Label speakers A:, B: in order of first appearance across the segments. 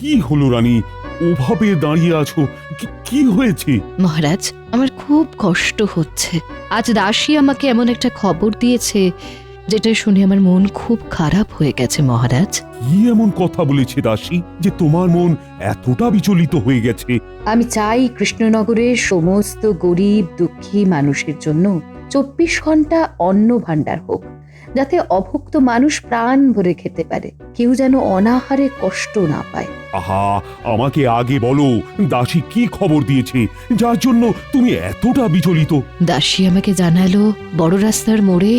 A: কি হলো রানী, ওভাবে দাঁড়িয়ে আছো? কি হয়েছে?
B: মহারাজ, আমার খুব কষ্ট হচ্ছে। আজ দাসী আমাকে এমন একটা খবর দিয়েছে যেটা শুনে আমার মন খুব খারাপ হয়ে গেছে মহারাজ।
A: কি এমন কথা বলেছে দাসী যে তোমার মন এতটা বিচলিত হয়ে গেছে?
B: আমি চাই কৃষ্ণনগরের সমস্ত গরিব দুঃখী মানুষের জন্য 24 ঘন্টা অন্ন ভাণ্ডার হোক, যাতে অভুক্ত মানুষ প্রাণ ভরে খেতে পারে, কেউ যেন অনাহারে কষ্ট না পায়।
A: আহা, আমাকে আগে বলো, দাসী কি খবর দিয়েছে যার জন্য তুমি এতটা বিচলিত?
B: দাসী আমাকে জানালো বড় রাস্তার মোড়ে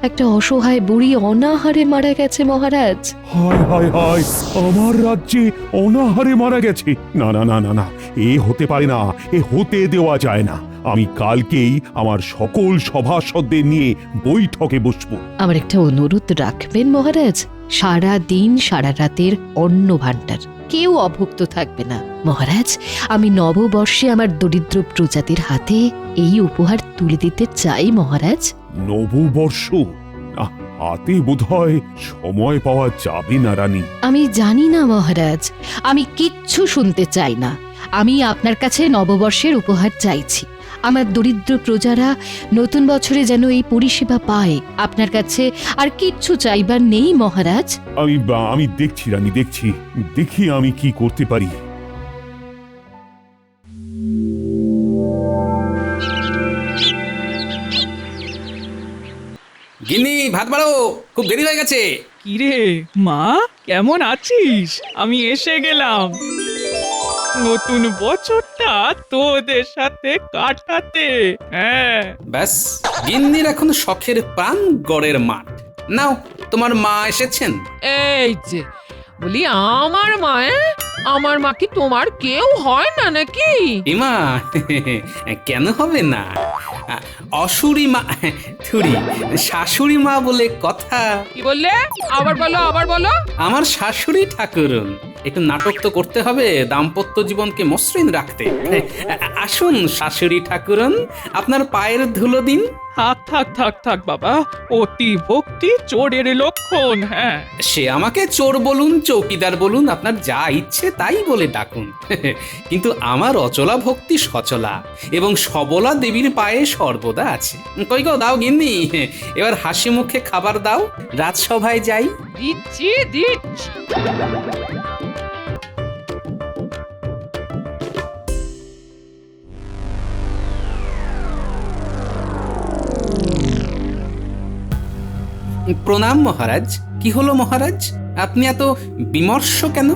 B: একটা অসহায় বুড়ি অনাহারে মারা গেছে মহারাজ।
A: হায় হায় হায়, আমার রাজ্যে অনাহারে মারা গেছে? না না না না না, এ হতে পারে না, এ হতে দেওয়া যায় না। আমি কালকেই আমার সকল সভাসদদের নিয়ে বৈঠকে বসবো।
B: আমার একটা অনুরোধ রাখবেন মহারাজ, সারা দিন সারা রাতের অন্ন ভাণ্ডার, কেউ অভুক্ত থাকবে না। মহারাজ, আমি নববর্ষে আমার দরিদ্র প্রজাতির হাতে এই উপহার তুলে দিতে চাই মহারাজ।
A: নববর্ষ? হাতে বোধহয় সময় পাওয়া যাবে না রানী।
B: আমি জানি না মহারাজ, আমি কিচ্ছু শুনতে চাই না। আমি আপনার কাছে নববর্ষের উপহার চাইছি। আমার দরিদ্র প্রজারা নতুন বছরে যেন এই পরিষেবা পায়। আপনার কাছে আর কিচ্ছু চাইবার নেই মহারাজ।
A: আমি দেখছি রানী, দেখি আমি কি করতে পারি।
C: গিন্নি, ভাত বাড়ো, খুব দেরি হয়ে গেছে।
D: কিরে মা, কেমন আছিস? আমি এসে গেলাম নতুন বছরটা তোদের সাথে কাটাতে। হ্যাঁ,
C: ব্যাস, গিন্নির এখন শখের প্রাণ গড়ের মাঠ। নাও, তোমার মা এসেছেন।
E: এই যে বলি, আমার মা, আমার মা কি তোমার কেউ হয় না নাকি?
C: ইমা, কেন হবে না? অসুরি মা, থুরি, শাশুড়ি মা বলে কথা।
E: কি বললে? আবার বলো, আবার বলো।
C: আমার শাশুড়ি ঠাকুরুন। একটু নাটক তো করতে হবে দাম্পত্য জীবনকে মসৃণ রাখতে। আসুন শাশুড়ি ঠাকুরুন, আপনার পায়ের ধুলো দিন।
D: থাক থাক থাক থাক বাবা, অতি ভক্তি চোরের লক্ষণ। হ্যাঁ,
C: সে আমাকে চোর বলুন, চৌকিদার বলুন, আপনার যা ইচ্ছে তাই বলে ডাকুন। কিন্তু আমার অচলা ভক্তি সচলা এবং সবলা দেবীর পায়ে সর্বদা আছে। কই গো, দাও গিন্নি, এবার হাসি মুখে খাবার দাও, রাজসভায় যাই।
E: দিচ্ছি দিচ্ছি।
C: প্রণাম মহারাজ। কি হলো মহারাজ, আপনি এত বিমর্ষ কেন?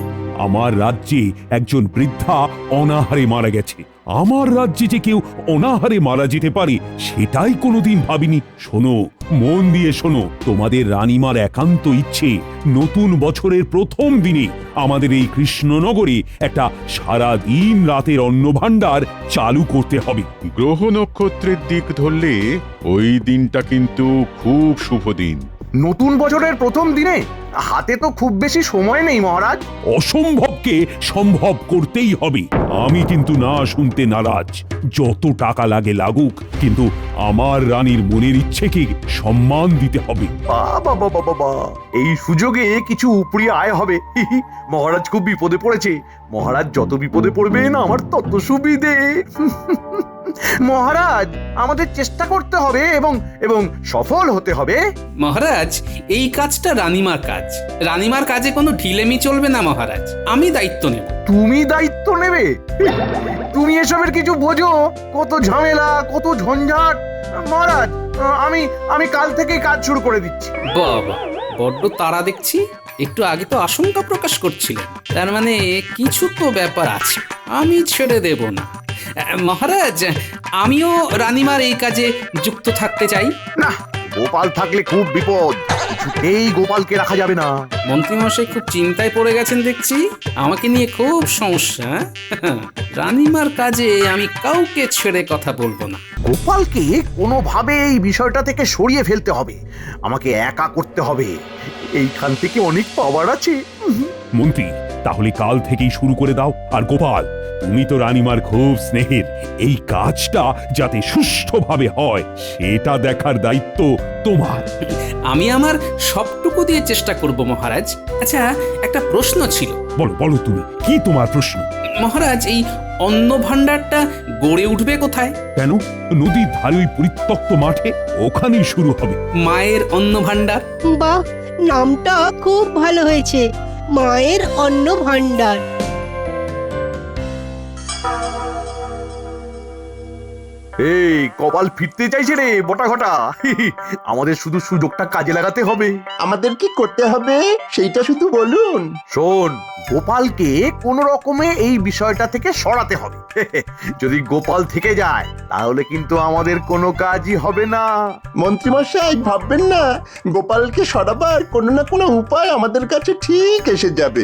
A: আমার রাজ্যে একজন বৃদ্ধা অনাহারে মারা গেছে। আমার রাজ্যে যে কেউ অনাহারে মারা যেতে পারে সেটাই কোনোদিন ভাবিনি। শোনো, মন দিয়ে শোনো, তোমাদের রানীমার একান্ত ইচ্ছে নতুন বছরের প্রথম দিনে আমাদের এই কৃষ্ণনগরে একটা সারা দিন রাতের অন্ন ভাণ্ডার চালু করতে হবে।
F: গ্রহ নক্ষত্রের দিক ধরলে ওই দিনটা কিন্তু খুব শুভ দিন।
G: নতুন বছরের প্রথম দিনে হাতে তো খুব বেশি সময় নেই মহারাজ।
A: অসম্ভবকে সম্ভব করতেই হবে। আমি কিন্তু না শুনতে নারাজ। যত টাকা লাগে লাগুক, কিন্তু আমার রানীর মনের ইচ্ছেকে সম্মান দিতে হবে।
G: বাবা বাবা বাবা, এই সুযোগে কিছু উপরি আয় হবে। মহারাজ খুব বিপদে পড়েছে। মহারাজ যত বিপদে পড়বেন আমার তত সুবিধে। মহারাজ, আমাদের চেষ্টা করতে হবে এবং এবং সফল হতে হবে।
C: মহারাজ, এই কাজটা রানীমার কাজ। রানীমার কাজে কোনো ঢিলেমি চলবে না মহারাজ। আমি দায়িত্ব নেব।
G: তুমি দায়িত্ব নেবে? তুমি এসবের কিছু বোঝো? কত ঝামেলা, কত ঝঞ্ঝাট। মহারাজ, আমি আমি কাল থেকেই কাজ শুরু করে দিচ্ছি।
C: বাবা, বড্ড তাড়া দেখছি। একটু আগে তো আশঙ্কা প্রকাশ করছিলেন, তার মানে কিছু তো ব্যাপার আছে। আমি ছেড়ে দেব না মহারাজ। আমিও রানীমার এই কাজে যুক্ত থাকতে চাই।
G: না, গোপাল থাকলে খুব বিপদ। কিছুতেই গোপালকে রাখা যাবে না।
C: মন্ত্রীমশাই খুব চিন্তায় পড়ে গেছেন দেখছি। আমাকে নিয়ে খুব সমস্যা। রানীমার কাজে আমি কাউকে ছেড়ে কথা বলবো না।
G: গোপালকে কোনোভাবে এই বিষয়টা থেকে সরিয়ে ফেলতে হবে। আমাকে একা করতে হবে। এইখান থেকে অনেক পাওয়ার আছে।
A: মন্ত্রী, তাহলে কাল থেকেই শুরু করে দাও। আর গোপাল, তুমি তো রানীমার খুব স্নেহের, এই কাজটা যাতে সুষ্ঠুভাবে হয় সেটা দেখার দায়িত্ব তোমার।
C: আমি আমার সবটুকু দিয়ে চেষ্টা করব মহারাজ। আচ্ছা, একটা প্রশ্ন ছিল।
A: বলো বলো তুমি, কি তোমার প্রশ্ন?
C: মহারাজ, এই অন্ন ভাণ্ডারটা গড়ে উঠবে কোথায়?
A: কেন, নদীর ধারে ওই পরিত্যক্ত মাঠে, ওখানেই শুরু হবে।
C: মায়ের অন্ন ভাণ্ডার।
H: বাহ, নামটা খুব ভালো হয়েছে, মায়ের অন্ন ভাণ্ডার।
G: এই কপাল ফিরতে চাইছে রে বটা ঘটা। আমাদের শুধু সুযোগটা কাজে লাগাতে হবে।
I: আমাদের কি করতে হবে সেইটা শুধু বলুন।
G: শোন, গোপালকে কোন রকমে এই বিষয়টা থেকে সরাতে হবে। যদি গোপাল থেকে যায় তাহলে কিন্তু আমাদের কোনো কাজই হবে না।
I: মন্ত্রীমশাই ভাববেন না, গোপালকে সরাবার কোনো না কোনো উপায় আমাদের কাছে ঠিক এসে যাবে।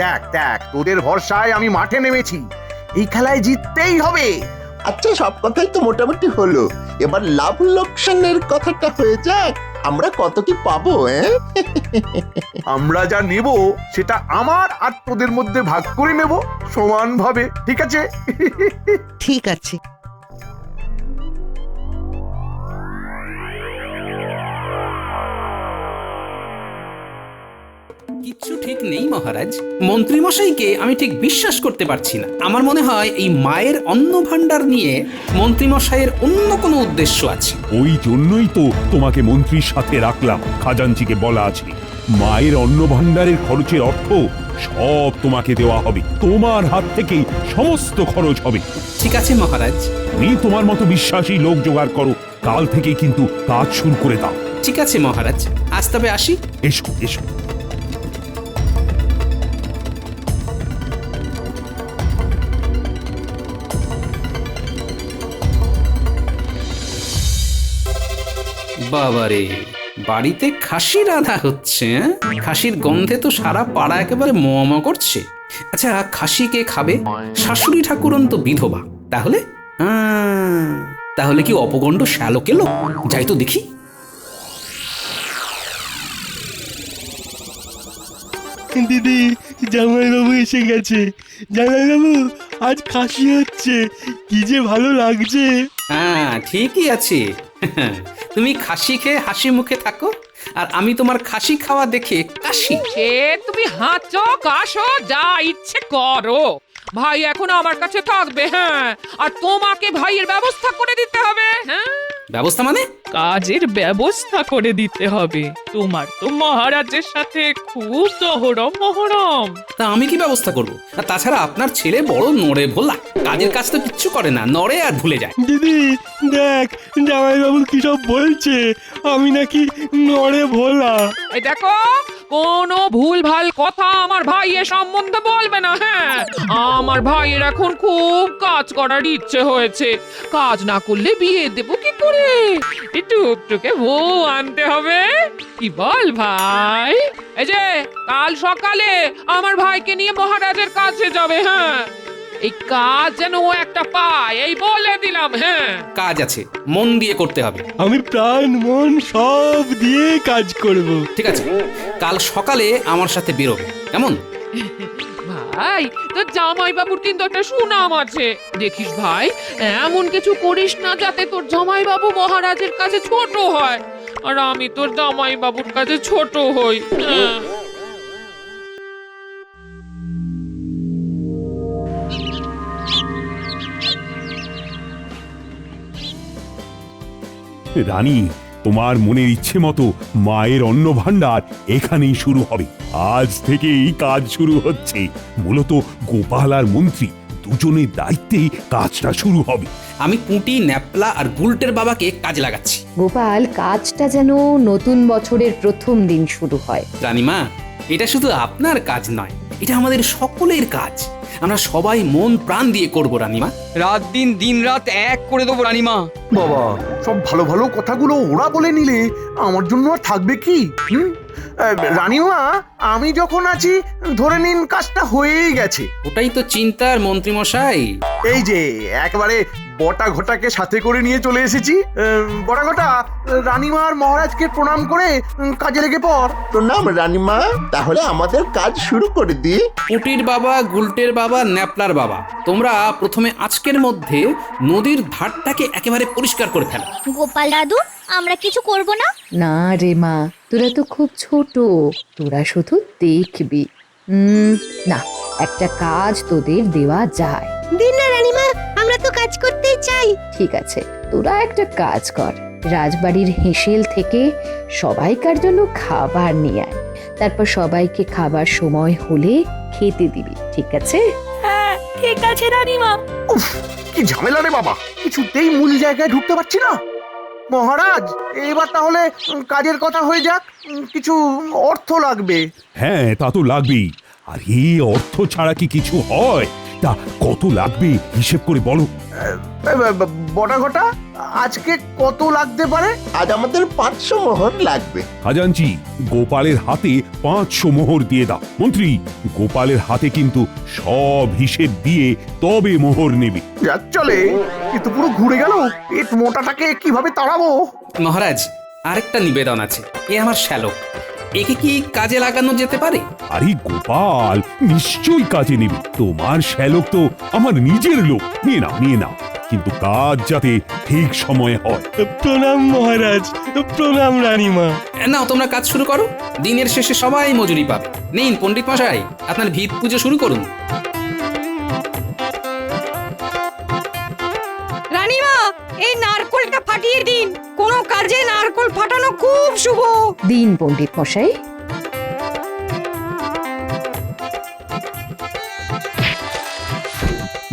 G: দেখ দেখ, তোদের ভরসায় আমি মাঠে নেমেছি, এই খেলায় জিততেই হবে।
I: আচ্ছা, সব কথাই তো মোটামুটি হলো, এবার লাভ লোকসানের কথাটা হয়ে যাক। আমরা কত কি পাবো?
G: আমরা যা নেব সেটা আমার আর তোদের মধ্যে ভাগ করে নেব সমানভাবে, ঠিক আছে?
H: ঠিক আছে।
C: কিচ্ছু ঠিক নেই মহারাজ। মন্ত্রীমশাইকে আমি ঠিক বিশ্বাস করতে পারছি না। আমার মনে হয় এই মায়ের অন্ন ভাণ্ডার নিয়ে মন্ত্রীমশাইয়ের অন্য কোনো উদ্দেশ্য আছে।
A: ওই জন্যই তো তোমাকে মন্ত্রীর সাথে রাখলাম। খাজাঞ্চিকে বলা আছে, মায়ের অন্ন ভাণ্ডারের খরচের অর্থ সব তোমাকে দেওয়া হবে, তোমার হাত থেকেই সমস্ত খরচ হবে।
C: ঠিক আছে মহারাজ।
A: তুমি তোমার মতো বিশ্বাসী লোক জোগাড় করো, কাল থেকে কিন্তু কাজ শুরু করে দাও।
C: ঠিক আছে মহারাজ, আজ তবে আসি।
A: এসো এসো।
C: বাবারে, বাড়িতে খাসি রাধা হচ্ছে। খাসির গন্ধে তো সারা পাড়া একেবারে ম করছে। আচ্ছা, খাসি কে খাবে? শাশুড়ি ঠাকুরন তো বিধবা। তাহলে তাহলে কি অপগণ্ড শ্যালক এলো? যাই তো দেখি।
J: দিদি, জামাইবাবু এসে গেছে। জামাইবাবু, আজ খাসি হচ্ছে, কি যে ভালো লাগছে।
C: হ্যাঁ, ঠিকই আছে। তুমি খাসি খেয়ে হাসি মুখে থাকো, আর আমি তোমার খাসি খাওয়া দেখে কাশি।
E: সে তুমি হাঁচো কাশো যা ইচ্ছে করো, ভাই এখন আমার কাছে থাকবে। হ্যাঁ, আর তোমাকে ভাইয়ের ব্যবস্থা করে দিতে হবে। হ্যাঁ,
C: ব্যবস্থা মানে?
D: কাজের ব্যবস্থা করে দিতে হবে। তোমার তো মহারাজের সাথে খুব দহরম মহরম।
C: তা আমি কি ব্যবস্থা করব? আর তাছাড়া আপনার ছেলে বড় নড়ে ভোলা, কাজের কাজ তো কিচ্ছু করে না, নড়ে আর ভুলে যায়।
J: দিদি দেখ, জামাইবাবু কি সব বলছে, আমি নাকি নড়ে ভোলা।
E: এই দেখো, কোনো ভুল ভাল কথা আমার ভাইয়ের সম্বন্ধে বলবে না। হ্যাঁ, আমার ভাইয়ের এখন খুব কাজ করার ইচ্ছে হয়েছে। কাজ না করলে বিয়ে দেবো কি করে? টুকটুকে বউ আনতে হবে। কি বল ভাই? এই যে কাল সকালে আমার ভাইকে নিয়ে মহারাজের কাছে যাবে। হ্যাঁ, এই কাজ যেন ও একটা পায়, এই বলে দিলাম। হ্যাঁ,
C: কাজ আছে, মন দিয়ে করতে হবে।
J: আমি প্রাণ মন সব দিয়ে কাজ করব।
C: ঠিক আছে, কাল সকালে আমার সাথে বেরোবে, কেমন?
E: ভাই, তোর জামাই বাবুর কিন্তু একটা সুনাম আছে। দেখিস ভাই, এমন কিছু করিস না যাতে তোর জামাই বাবু মহারাজের কাছে ছোট হয়, আর আমি তোর জামাই বাবুর কাছে ছোট হই। হ্যাঁ।
A: রানী, তোমার মনের ইচ্ছে মতো মায়ের অন্ন ভাণ্ডার এখানেই শুরু হবে। আজ থেকেই কাজ শুরু হচ্ছে। মূলত গোপাল আর মন্ত্রী দুজনের দায়িত্বে কাজটা শুরু হবে।
C: আমি পুঁটি, ন্যাপলা আর গুলটের বাবাকে কাজে লাগাচ্ছি।
B: গোপাল, কাজটা যেন নতুন বছরের প্রথম দিন শুরু হয়।
C: রানীমা, এটা শুধু আপনার কাজ নয়, এটা আমাদের সকলের কাজ। আমরা সবাই মন প্রাণ দিয়ে করব রানীমা।
K: রাত দিন, দিন রাত এক করে দেবো রানীমা।
G: বাবা, সব ভালো ভালো কথাগুলো ওরা বলে নিলে আমার জন্য আর থাকবে কি? রানীমা, আমি যখন আছি ধরে নিন কাজটা হয়েই গেছে।
C: ওটাই তো চিন্তার মন্ত্রীমশাই।
G: এই যে একেবারে বটা ঘটাকে সাথে করে নিয়ে চলে এসেছি। বটা ঘটা, রানীমা আর মহারাজকে প্রণাম করে কাজে লেগে পড়।
I: প্রণাম রানীমা, তাহলে আমাদের কাজ শুরু করে দিই।
C: পুটির বাবা, গুলটের বাবা, ন্যাপলার বাবা, তোমরা প্রথমে আজকের মধ্যে নদীর ধারটাকে একেবারে পরিষ্কার করে ফেলো।
L: গোপাল দাদু, আমরা কিছু করব না?
B: না রে মা, তোরা তো খুব ছোট, তোরা শুধু দেখবি। না, একটা কাজ তোদের দেওয়া যায়।
H: দিন না রানীমা, আমরা তো কাজ করতেই চাই।
B: ঠিক আছে, তোরা একটা কাজ কর, রাজবাড়ির হেঁসেল থেকে সবাইকার জন্য খাবার নিয়ে আয়। তারপর সবাইকে খাবার সময় হলে খেতে দিবি, ঠিক আছে?
L: হ্যাঁ, ঠিক আছে রানীমা।
G: উফ, কি ঝামেলা রে বাবা, কিছুতেই মূল জায়গায় ঢুকতে পারছি না। মহারাজ, এবার তাহলে কাজের কথা হয়ে যাক। কিছু অর্থ লাগবে।
A: হ্যাঁ, তা তো লাগবেই। আর এই অর্থ ছাড়া কি কিছু হয়? তা কত লাগবে হিসেব করে বলো।
G: বটা ঘটা, আজকে কত লাগতে পারে?
I: আজ আমাদের 500 মোহর লাগবে।
A: খাজাঞ্চি, গোপালের হাতে 500 মোহর দিয়ে দাও। মন্ত্রী, গোপালের হাতে কিন্তু সব হিসেব দিয়ে তবে মোহর নেবে।
G: যা চলে, কিন্তু পুরো ঘুরে গেল। পেট মোটাটাকে কিভাবে তাড়াবো?
C: মহারাজ, আরেকটা নিবেদন আছে। এ আমার শ্যালক, একে কি কাজে লাগানো যেতে পারে?
A: আরে গোপাল, নিশ্চয়ই কাজে নেবে। তোমার শ্যালক তো আমার নিজের লোক। নিয়ে নাও, নিয়ে নাও, কিন্তু কাজ যাতে ঠিক সময়ে হয়।
J: প্রণাম মহারাজ, প্রণাম রানীমা।
C: নাও, তোমরা কাজ শুরু করো। দিনের শেষে সবাই মজুরি পাবে। নিন পণ্ডিত মশাই, আপনার ভিত পুজো শুরু করুন।
L: রানীমা, এই নারকোলটা ফাটিয়ে দিন। কোনো কাজে নারকোল ফাটানো খুব শুভ।
B: দিন পণ্ডিত মশাই।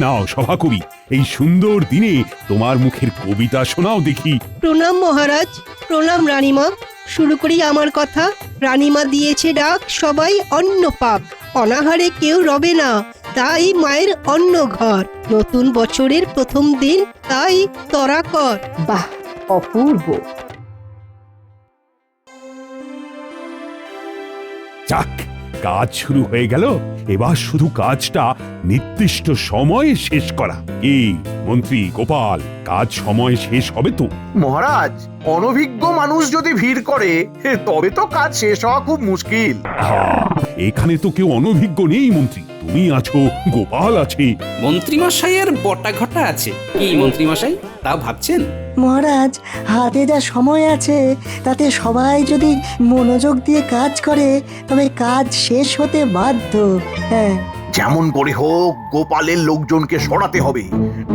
A: নাও সভাকবি, এই সুন্দর দিনে তোমার মুখের কবিতা শোনাও দেখি।
H: প্রণাম মহারাজ, প্রণাম রানীমা। শুরু করি আমার কথা। রানীমা দিয়েছে ডাক, সবাই অন্ন পাক। অনাহারে কেউ রবে না, তাই মায়ের অন্ন ঘর। নতুন বছরের প্রথম দিন, তাই তরা কর।
B: বাহ, অপূর্ব।
A: যাক, কাজ শুরু হয়ে গেল। এবার শুধু কাজটা নির্দিষ্ট সময়ে শেষ করা। কি মন্ত্রী গোপাল, কাজ সময় শেষ হবে তো?
G: মহারাজ, অনভিজ্ঞ মানুষ যদি ভিড় করে, তবে তো কাজ শেষ হওয়া খুব মুশকিল।
A: এখানে তো কেউ অনভিজ্ঞ নেই মন্ত্রী। তুমি আছো, গোপাল আছে।
C: মন্ত্রীমশাইয়ের বটা ঘটা আছে। কি মন্ত্রীমশাই, তাও ভাবছেন?
M: মহারাজ, হাতে যা সময় আছে তাতে সবাই যদি মনোযোগ দিয়ে কাজ করে তবে কাজ শেষ হতে বাধ্য। হ্যাঁ,
G: যেমন করে হোক গোপালের লোকজনকে সরাতে হবে,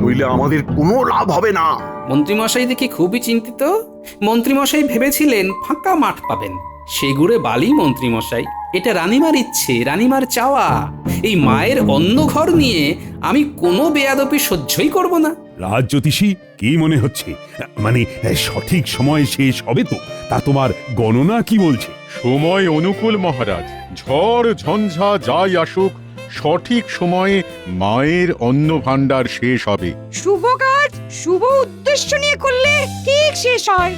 G: নইলে আমাদের কোনো লাভ হবে না।
C: মন্ত্রীমশাই দেখি খুবই চিন্তিত। মন্ত্রীমশাই ভেবেছিলেন ফাঁকা মাঠ পাবেন। সেগুড়ে বালি মন্ত্রীমশাই, এটা রানীমার ইচ্ছে, রানীমার চাওয়া। এই মায়ের অন্য ঘর নিয়ে আমি কোনো বেয়াদপি সহ্যই করব না।
A: রাজজ্যোতিষী, কি মনে হচ্ছে? মানে সঠিক সময়ে শেষ হবে তো? তা তোমার গণনা কি বলছে?
F: সময় অনুকূল মহারাজ, ঝড় ঝঞ্ঝা যাই আসুক, সঠিক সময়ে মায়ের অন্ন ভাণ্ডার শেষ হবে।
L: শুভ কাজ শুভ উদ্দেশ্য নিয়ে করলে ঠিক শেষ হয়।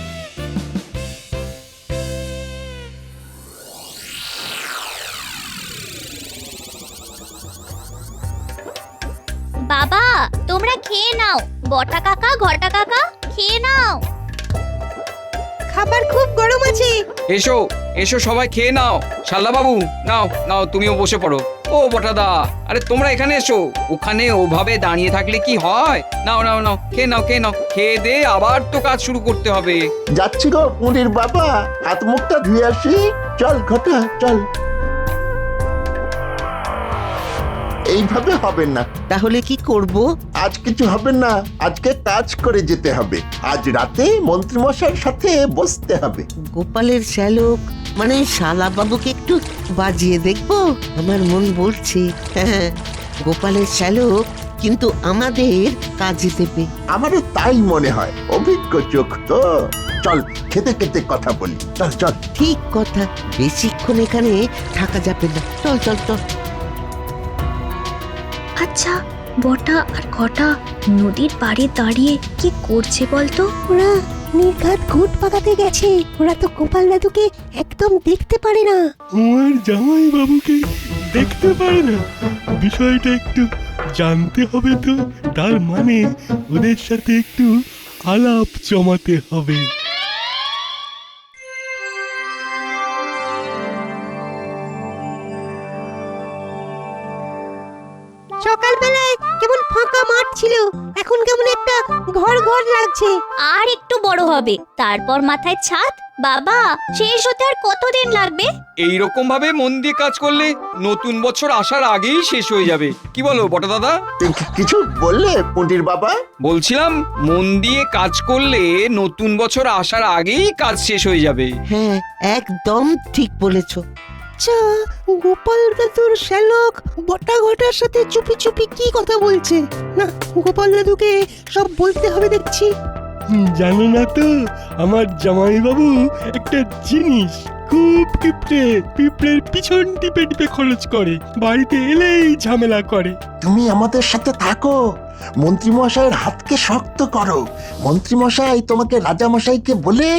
L: বাবা, তোমরা খেয়ে নাও। বটা কাকা, ঘটা কাকা, খেয়ে নাও।
H: খাবার খুব গরম আছে।
K: এসো এসো, সবাই খেয়ে নাও। শাল্লা বাবু, নাও নাও, তুমিও বসে পড়ো। ও বটাদা, আরে তোমরা এখানে এসো। ওখানে ওভাবে দাঁড়িয়ে থাকলে কি হয়? নাও নাও নাও, খেয়ে নাও, খেয়ে নাও। খেয়ে দে আবার তো কাজ শুরু করতে হবে।
I: যাচ্ছি গো পুরীর বাবা, হাত মুখটা ধুয়ে আসি। চল ঘটা, চল। এইভাবে হবে না।
M: তাহলে কি করব?
I: আজ কিছু হবে না, আজকে কাজ করে যেতে হবে। আজ রাতে মন্ত্রীমশাইয়ের সাথে বসতে হবে।
M: গোপালের শ্যালক মানে শালা বাবুকে একটু বাজিয়ে দেখবো। আমার মন বলছে হ্যাঁ, গোপালের শ্যালক কিন্তু আমাদের কাজে দেবে।
I: আমারও তাই মনে হয়, অভিজ্ঞ চোখ তো। চল খেতে খেতে কথা বলি। চল চল।
M: ঠিক কথা, বেশিক্ষণ এখানে থাকা যাবে না। চল চল চল।
L: আচ্ছা, বটা আর ঘটা নদীর পাড়ে দাঁড়িয়ে কি করছে বলতো?
H: ওরা নির্ঘাত ঘুট পাকাতে গেছে। ওরা তো গোপাল দাদুকে একদম দেখতে পারে না।
J: আমার জামাই বাবুকে দেখতে পারে না। বিষয়টা একটু জানতে হবে তো, তার মানে ওদের সাথে একটু আলাপ জমাতে হবে।
H: সকালবেলায় কেমন ফাঁকা মাঠ ছিল, এখন কেমন একটা ঘর ঘর লাগছে।
L: আর একটু বড় হবে, তারপর মাথায় ছাদ। বাবা, শেষ হতে আর কতদিন লাগবে?
K: এই রকম ভাবে মন দিয়ে কাজ করলে নতুন বছর আসার আগেই শেষ হয়ে যাবে। কি বলো বটা দাদা?
I: কিছু বললে পুঁটির বাবা?
K: বলছিলাম মন দিয়ে কাজ করলে নতুন বছর আসার আগেই কাজ শেষ হয়ে যাবে।
M: হ্যাঁ, একদম ঠিক বলেছো।
H: আচ্ছা, গোপাল দাদুর শ্যালক বটা ঘটার সাথে চুপি চুপি কি কথা বলছে? না, গোপাল দাদুকে সব বলতে হবে দেখছি।
J: জানো না তো, আমার জামাইবাবু একটা জিনিস খুব কিপটে, পিঁপড়ের পিছন টিপে টিপে খরচ করে, বাড়িতে এলেই ঝামেলা করে।
I: তুমি আমাদের সাথে থাকো, মন্ত্রীমশাইয়ের হাতকে শক্ত করো। মন্ত্রীমশাই তোমাকে রাজামশাইকে বলে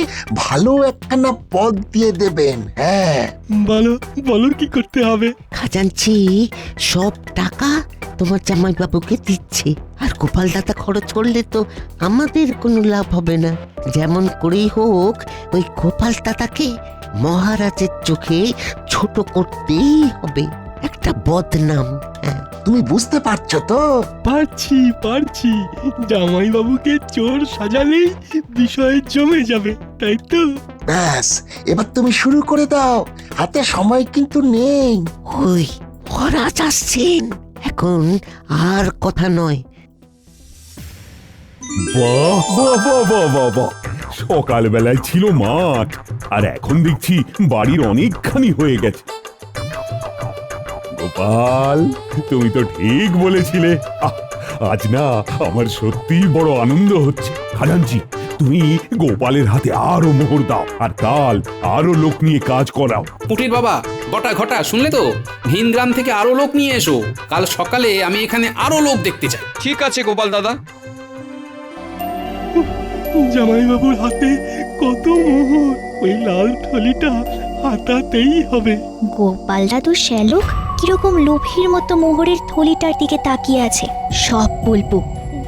I: ভালো একখানা পদ দিয়ে দেবেন। হ্যাঁ,
J: বলো বলো কি করতে হবে?
M: খাজাঞ্চি সব টাকা তোমার জামাইবাবুকে দিচ্ছে, আর গোপাল দাদা খরচ করলে তো আমাদের কোনো লাভ হবে না। যেমন করেই হোক ওই গোপাল দাদাকে মহারাজের চোখে ছোট করতেই হবে, একটা বদনাম। হ্যাঁ,
I: তুমি বুঝতে পারছো তো?
J: পারছি পারছি, জামাইবাবুকে চোর সাজালেই বিষয় জমে যাবে, তাই তো?
I: ব্যাস, এবার তুমি শুরু করে দাও, হাতে সময় কিন্তু নেই।
M: ওই মহারাজ আসছেন, এখন আর কথা নয়।
A: বাহ বাহ বাহ বাহ বাহ বাহ, সকালবেলায় ছিল মাঠ, আর এখন দেখছি বাড়ির অনেকখানি হয়ে গেছে। গোপাল, তুমি তো ঠিক বলেছিলে। আজ না আমার সত্যিই বড় আনন্দ হচ্ছে। খাজাঞ্চি, তুমি গোপালের হাতে আরো মোহর দাও, আর কাল আরো লোক নিয়ে কাজ করাও।
C: পুটির বাবা, বটা ঘটা শুনলে তো? ভিন গ্রাম থেকে আরো লোক নিয়ে এসো, কাল সকালে আমি এখানে আরো লোক দেখতে চাই।
K: ঠিক আছে গোপাল দাদা।
J: জামাইবাবুর হাতে কত মোহর, ওই লাল থলিটা হাতাতেই হবে।
L: গোপাল দাদু শ্যালক কিরকম লোভীর মতো মোহরের থলিটার দিকে তাকিয়ে আছে, সব বলবো।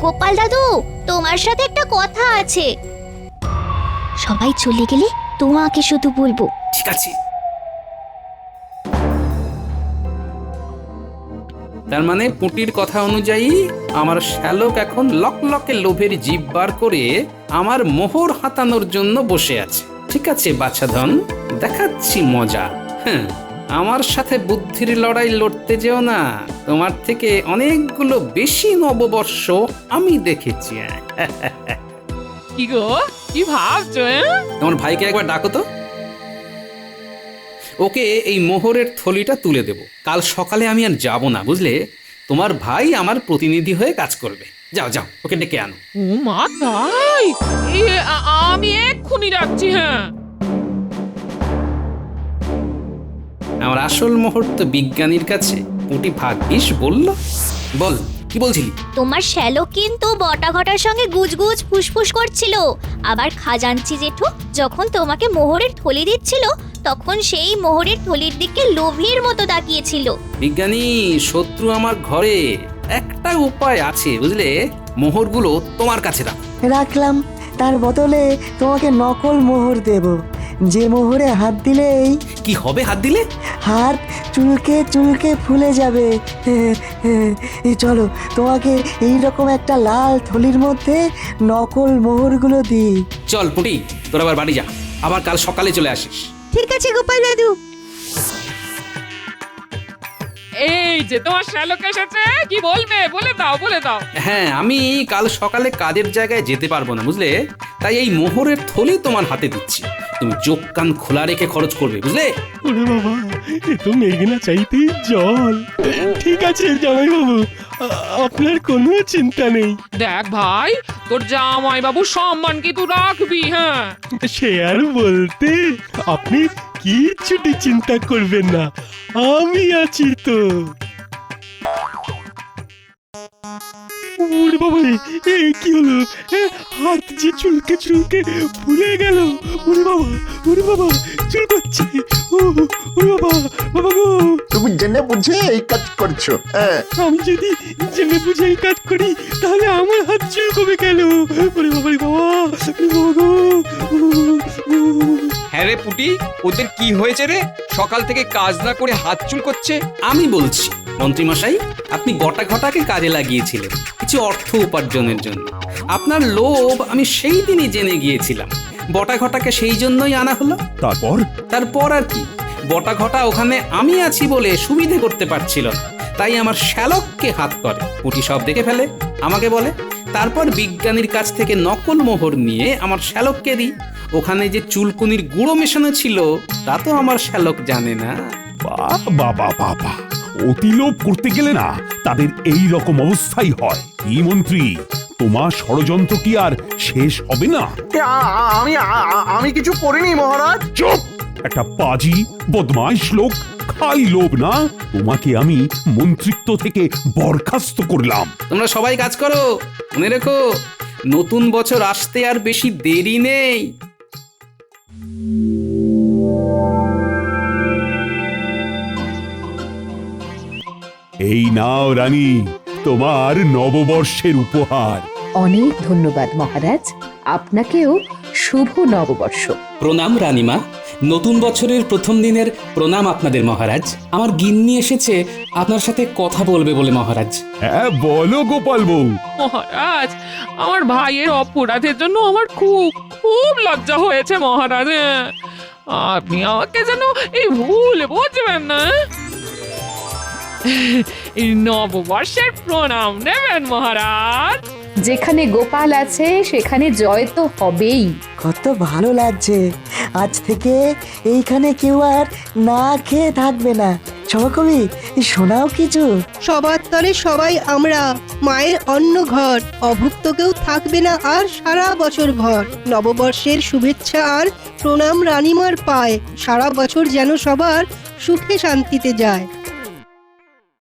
L: গোপাল দাদু, তোমার সাথে একটা কথা আছে। সবাই চলে গেলে তোমাকে শুধু বলবো।
C: ঠিক আছে। তার মানে পুটির কথা অনুযায়ী আমার শ্যালক এখন লকলকে লোভের জিভ বার করে আমার মোহর হাতানোর জন্য বসে আছে। ঠিক আছে বাছাধন, দেখাচ্ছি মজা। হ্যাঁ, আমার সাথে বুদ্ধির লড়াই লড়তে যেও না, তোমার থেকে অনেকগুলো বেশি নববর্ষ আমি দেখেছি।
D: কি গো, কি ভাবছো?
C: তোমার ভাইকে একবার ডাকো তো, ওকে এই মোহরের থলিটা তুলে দেব। কাল সকালে আমি আর যাব না, বুঝলে? তোমার ভাই আমার প্রতিনিধি হয়ে কাজ করবে। যাও যাও, ওকে ডেকে আনো।
D: ও মা তাই? আমি এক্ষুনি যাচ্ছি। হ্যাঁ,
C: আমার আসল মোহর তো বিজ্ঞানীর কাছে। পুটি ভাগ্যিস বলল। বল, কি বলছিলি?
L: তোমার শ্যালক কিন্তু বটা ঘটার সঙ্গে গুজগুজ ফুসফুস করছিল। আবার খাজাঞ্চি জেঠু যখন তোমাকে মোহরের থলি দিচ্ছিল, তখন সেই মোহরের থলির দিকে লোভীর মতো তাকিয়েছিল।
C: বিজ্ঞানী, শত্রু আমার ঘরে। একটা উপায় আছে, বুঝলে? মোহরগুলো তোমার কাছে রাখো।
N: রাখলাম, তার বদলে তোমাকে নকল মোহর দেব, যে মোহরে হাত দিলেই
C: কি হবে? হাত দিলে
N: হাত চুলকে চুলকে ফুলে যাবে। চলো, তোমাকে এইরকম একটা লাল থলির মধ্যে নকল মোহরগুলো দিই।
C: চল পুটি, তোর আবার বাড়ি যা, আবার কাল সকালে চলে আসিস।
H: ঠিক আছে গোপাল দাদু।
D: এই যে তোমার শ্যালক এসেছে, কি বলবে? বলে দাও, বলে দাও।
C: হ্যাঁ, আমি কাল সকালে কাজের জায়গায় যেতে পারবো না, বুঝলে? তাই এই মোহরের থলি তোমার হাতে দিচ্ছি, তুমি চোখ কান খোলা রেখে খরচ করবে, বুঝলে?
J: ওরে বাবা, এ তো মেঘনা চাইতেই জল। ঠিক আছে জামাইবাবু, আপনার কোনো চিন্তা নেই।
D: দেখ ভাই, তোর জামাই বাবু সম্মান কি তুই রাখবি? হ্যাঁ,
J: সে আর বলতে, আপনি কিচ্ছুটি চিন্তা করবেন না, আমি আছি তো। ওরে বাবা, কি হলো? হাত যে চুলকে চুলকে ফুলে গেল। ওরে বাবা, ওরে বাবা, চুল করছে। ও বাবা, বাবা গো,
I: তুমি জেনে বুঝে এই কাজ করছো। হ্যাঁ,
J: আমি যদি জেনে বুঝে এই কাজ করি তাহলে আমার হাত চুলকবে কেন? ওরে বাবা রে বাবা, বাবা গো।
K: হ্যাঁ রে পুটি, ওদের কি হয়েছে রে? সকাল থেকে কাজ না করে হাত চুল করছে।
C: আমি বলছি মন্ত্রীমশাই, আপনি গটা ঘটাকে কাজে লাগিয়েছিলেন কিছু অর্থ উপার্জনের জন্য। আপনার লোভ আমি সেই দিনই জেনে গিয়েছিলাম। বটা ঘটাকে সেই জন্যই আনা হলো। তারপর আর কি, বটা ঘটা ওখানে আমি আছি বলে সুবিধে করতে পারছিল না, তাই আমার শ্যালককে হাত করে। পুটি সব দেখে ফেলে, আমাকে বলে। তারপর বিজ্ঞানীর কাছ থেকে নকল মোহর নিয়ে আমার শ্যালককে দিই। ওখানে যে চুলকুনির গুঁড়ো মেশানো ছিল তা তো আমার শ্যালক জানে না।
A: বাবা বাবা, অতি লোভ করতে গেলে না তাদের এই রকম অবস্থাই হয়। কি মন্ত্রী, তোমার ষড়যন্ত্র কি আর শেষ হবে না?
G: আমি কিছু করিনি মহারাজ।
A: চুপ! একটা পাজি বদমাইশ লোক, খাই লোভ না? তোমাকে আমি মন্ত্রিত্ব থেকে বরখাস্ত করলাম।
C: তোমরা সবাই কাজ করো, মনে রেখো নতুন বছর আসতে আর বেশি দেরি নেই।
A: এই নাও রানী, তোমার নববর্ষের উপহার।
B: অনেক ধন্যবাদ মহারাজ, আপনাকেও শুভ নববর্ষ।
C: প্রণাম রানীমা, নতুন বছরের প্রথম দিনের প্রণাম আপনাদের মহারাজ। আমার গিন্নি এসেছে আপনার সাথে কথা বলবে বলে মহারাজ।
A: হ্যাঁ বলো গোপাল বউ।
E: মহারাজ, আমার ভাইয়ের অপরাধের জন্য আমার খুব খুব লজ্জা হয়েছে মহারাজ। আপনি আমাকে যেন এই ভুল বুঝবেন না। এই নববর্ষের প্রণাম নেবেন মহারাজ।
B: যেখানে গোপাল আছে সেখানে জয় তো হবেই।
N: কত ভালো লাগছে, আজ থেকে এইখানে কেউ আর না খেয়ে থাকবে না। সভাকবি, শোনাও কিছু।
H: সবার তরে সবাই আমরা, মায়ের অন্ন ঘর, অভুক্ত কেউ থাকবে না আর সারা বছর ভর। নববর্ষের শুভেচ্ছা আর প্রণাম রানীমার পায়, সারা বছর যেন সবার সুখে শান্তিতে যায়।